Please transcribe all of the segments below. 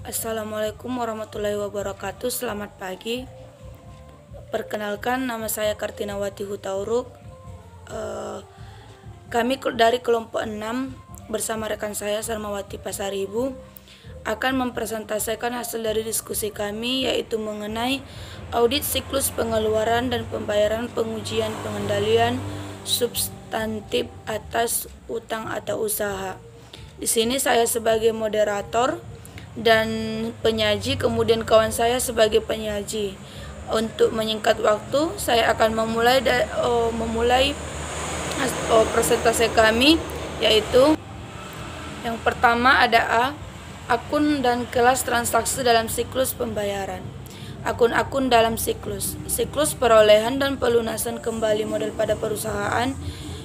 Assalamualaikum warahmatullahi wabarakatuh. Selamat pagi. Perkenalkan, nama saya Kartinawati Hutauruk. Kami dari kelompok 6 bersama rekan saya Sarmawati Pasaribu akan mempresentasikan hasil dari diskusi kami, yaitu mengenai audit siklus pengeluaran dan pembayaran pengujian pengendalian substantif atas utang atau usaha. Di sini saya sebagai moderator dan penyaji, kemudian kawan saya sebagai penyaji. Untuk menyingkat waktu, saya akan memulai presentasi kami, yaitu yang pertama ada A, akun dan kelas transaksi dalam siklus pembayaran. Akun-akun dalam siklus perolehan dan pelunasan kembali modal pada perusahaan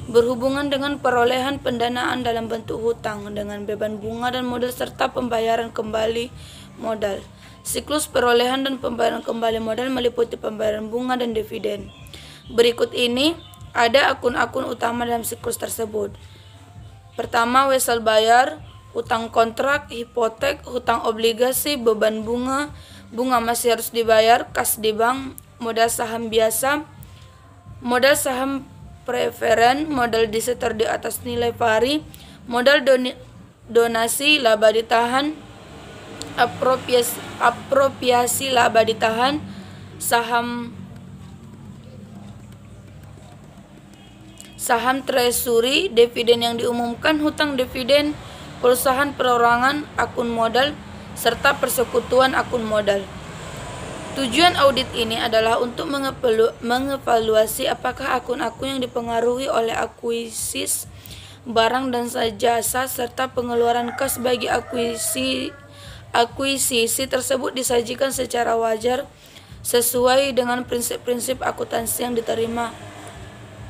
berhubungan dengan perolehan pendanaan dalam bentuk hutang dengan beban bunga dan modal serta pembayaran kembali modal. Siklus perolehan dan pembayaran kembali modal meliputi pembayaran bunga dan dividen. Berikut ini ada akun-akun utama dalam siklus tersebut. Pertama, wesel bayar, hutang kontrak, hipotek, hutang obligasi, beban bunga, bunga masih harus dibayar, kas di bank, modal saham biasa, modal saham preferen, modal disetor di atas nilai pari, modal donasi laba ditahan, apropriasi laba ditahan, saham treasury, dividen yang diumumkan, hutang dividen, perusahaan perorangan, akun modal, serta persekutuan akun modal. Tujuan audit ini adalah untuk mengevaluasi apakah akun-akun yang dipengaruhi oleh akuisisi barang dan jasa serta pengeluaran kas bagi akuisisi tersebut disajikan secara wajar sesuai dengan prinsip-prinsip akuntansi yang diterima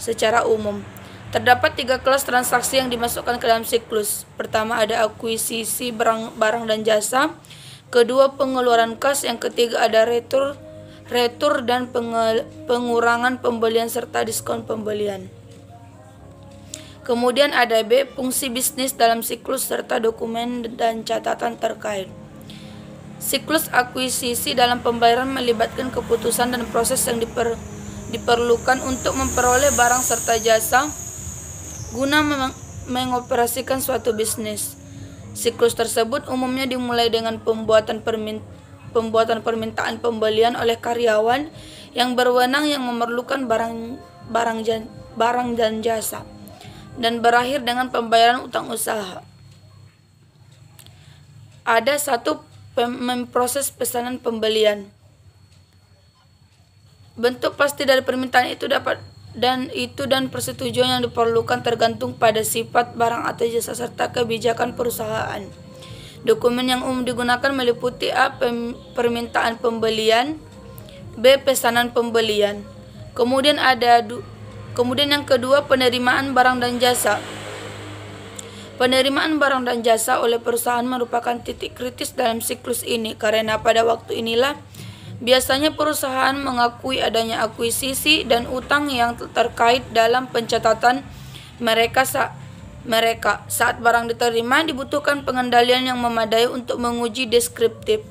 secara umum. Terdapat 3 kelas transaksi yang dimasukkan ke dalam siklus. Pertama ada akuisisi barang dan jasa, kedua pengeluaran kas, yang ketiga ada retur dan pengurangan pembelian serta diskon pembelian. Kemudian ada B, fungsi bisnis dalam siklus serta dokumen dan catatan terkait. Siklus akuisisi dalam pembayaran melibatkan keputusan dan proses yang diperlukan untuk memperoleh barang serta jasa guna mengoperasikan suatu bisnis. Siklus tersebut umumnya dimulai dengan pembuatan permintaan pembelian oleh karyawan yang berwenang yang memerlukan barang dan jasa, dan berakhir dengan pembayaran utang usaha. Ada 1, memproses pesanan pembelian. Bentuk pasti dari permintaan itu dan persetujuan yang diperlukan tergantung pada sifat barang atau jasa serta kebijakan perusahaan. Dokumen yang umum digunakan meliputi A, permintaan pembelian, B, pesanan pembelian. Kemudian yang kedua, penerimaan barang dan jasa. Penerimaan barang dan jasa oleh perusahaan merupakan titik kritis dalam siklus ini, karena pada waktu inilah biasanya perusahaan mengakui adanya akuisisi dan utang yang terkait dalam pencatatan mereka. Saat barang diterima, dibutuhkan pengendalian yang memadai untuk menguji deskriptif,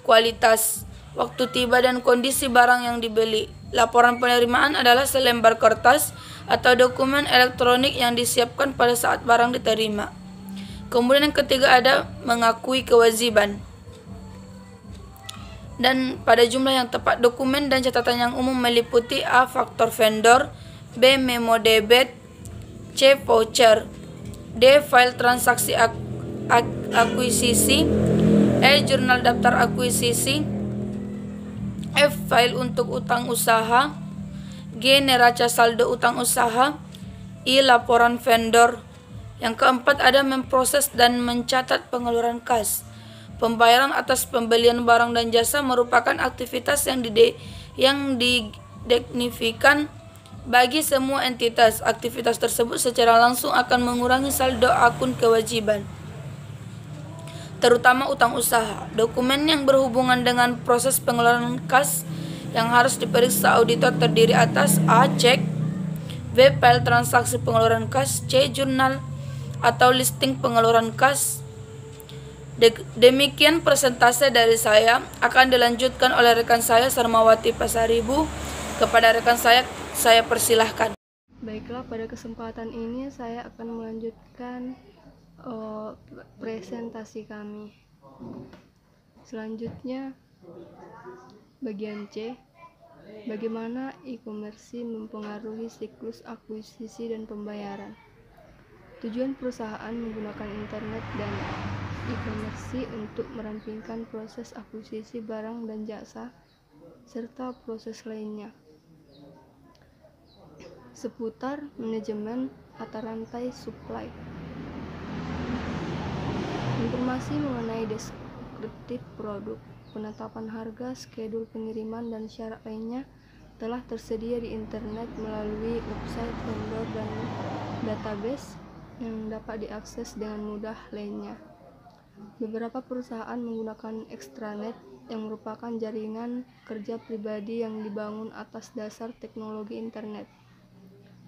kualitas, waktu tiba, dan kondisi barang yang dibeli. Laporan penerimaan adalah selembar kertas atau dokumen elektronik yang disiapkan pada saat barang diterima. Kemudian yang ketiga ada mengakui kewajiban. Dan pada jumlah yang tepat, dokumen dan catatan yang umum meliputi A, faktor vendor, B, memo debit, C, voucher, D, file transaksi akuisisi, E, jurnal daftar akuisisi, F, file untuk utang usaha, G, neraca saldo utang usaha, I, laporan vendor. Yang keempat ada memproses dan mencatat pengeluaran kas. Pembayaran atas pembelian barang dan jasa merupakan aktivitas yang didignifikan bagi semua entitas. Aktivitas tersebut secara langsung akan mengurangi saldo akun kewajiban, terutama utang usaha. Dokumen yang berhubungan dengan proses pengeluaran kas yang harus diperiksa auditor terdiri atas A, cek, B, file transaksi pengeluaran kas, C, jurnal atau listing pengeluaran kas, Demikian presentase dari saya, akan dilanjutkan oleh rekan saya Sarmawati Pasaribu. Kepada rekan saya persilahkan. Baiklah, pada kesempatan ini saya akan melanjutkan presentasi kami. Selanjutnya, bagian C, bagaimana e-commerce mempengaruhi siklus akuisisi dan pembayaran. Tujuan perusahaan menggunakan internet dan e-commerce untuk merampingkan proses akuisisi barang dan jasa serta proses lainnya seputar manajemen atau rantai supply. Informasi mengenai deskriptif produk, penetapan harga, skedul pengiriman, dan syarat lainnya telah tersedia di internet melalui website vendor dan database yang dapat diakses dengan mudah lainnya. Beberapa perusahaan menggunakan extranet yang merupakan jaringan kerja pribadi yang dibangun atas dasar teknologi internet,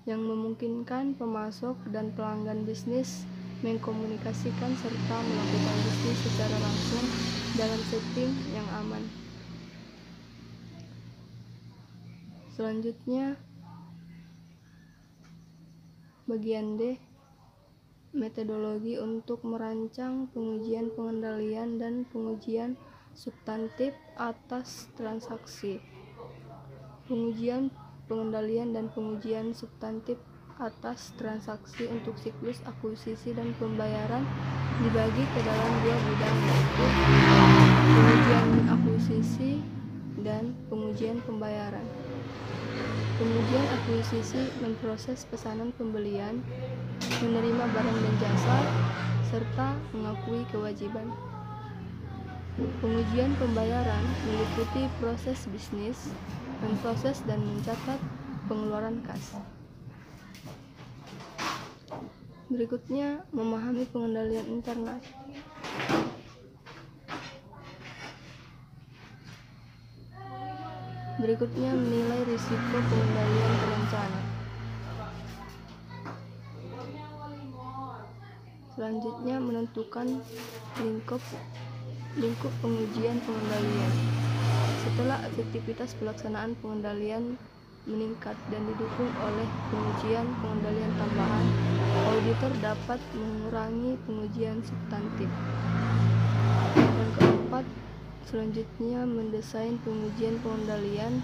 yang memungkinkan pemasok dan pelanggan bisnis mengkomunikasikan serta melakukan bisnis secara langsung dalam setting yang aman. Selanjutnya, bagian D, metodologi untuk merancang pengujian pengendalian dan pengujian substantif atas transaksi. Pengujian pengendalian dan pengujian substantif atas transaksi untuk siklus akuisisi dan pembayaran dibagi ke dalam dua bidang, yaitu pengujian akuisisi dan pengujian pembayaran. Pengujian akuisisi memproses pesanan pembelian, menerima barang dan jasa, serta mengakui kewajiban. Pengujian pembayaran meliputi proses bisnis, memproses dan mencatat pengeluaran kas. Berikutnya, memahami pengendalian internal. Berikutnya, menilai risiko pengendalian terencana. Selanjutnya, menentukan lingkup pengujian pengendalian. Setelah efektivitas pelaksanaan pengendalian meningkat dan didukung oleh pengujian pengendalian tambahan, auditor dapat mengurangi pengujian substantif. Yang keempat, selanjutnya mendesain pengujian pengendalian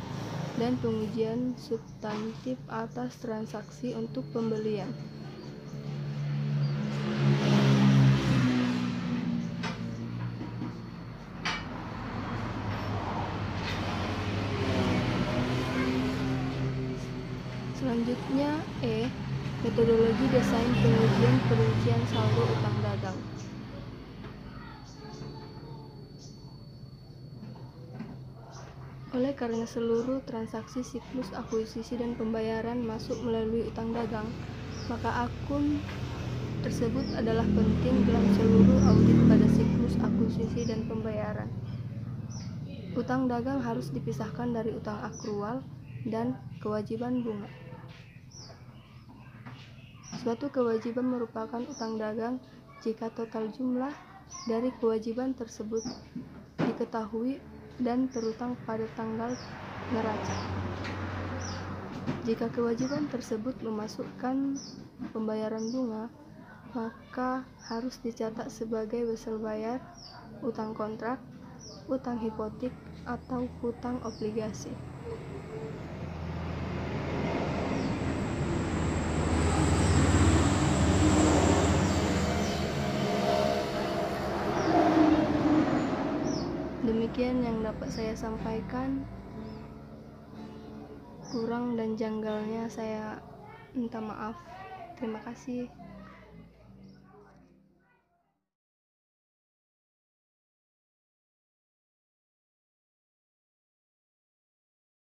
dan pengujian substantif atas transaksi untuk pembelian. Selanjutnya, E, metodologi desain pengujian perincian saldo utang dagang. Oleh karena seluruh transaksi siklus akuisisi dan pembayaran masuk melalui utang dagang, maka akun tersebut adalah penting dalam seluruh audit pada siklus akuisisi dan pembayaran. Utang dagang harus dipisahkan dari utang akrual dan kewajiban bunga. Suatu kewajiban merupakan utang dagang jika total jumlah dari kewajiban tersebut diketahui dan terutang pada tanggal neraca. Jika kewajiban tersebut memasukkan pembayaran bunga, maka harus dicatat sebagai wesel bayar, utang kontrak, utang hipotek, atau hutang obligasi. Demikian yang dapat saya sampaikan. Kurang dan janggalnya saya minta maaf. Terima kasih.